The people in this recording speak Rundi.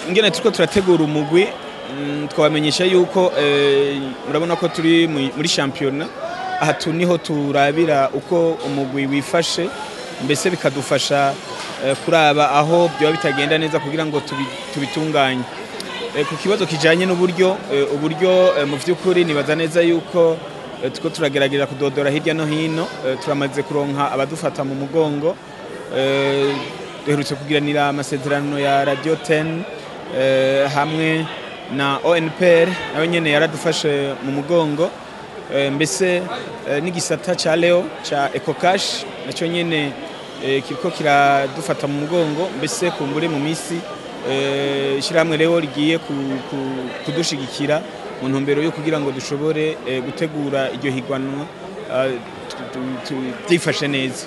ingene turiko turategura umugwi twabamenyesha yuko murabona ko turi muri championnat aha niho turabira uko umugwi wifashe mbese bikadufasha kuraba aho byo bitagenda neza kugira ngo tubitunganye ku kibazo kijanye n'uburyo mu vy'ukuri nibaza neza yuko tuko turagerageza kudodora hirya no hino turamaze kuronka abadufata mu mugongo duherutse kugiranira amasezerano ya Radio 10 hamwe na ONPR nawe nyene yaradufashe mu mugongo mbese n'igisata ca Leo ca EcoCash naco nyene kiriko kiradufata mu mugongo mbese kumbure mu misi ishiramwe Leo rigiye kudushigikira mu ntumbero yo kugira ngo dushobore gutegura iryo higwanwa tuyifashe neza.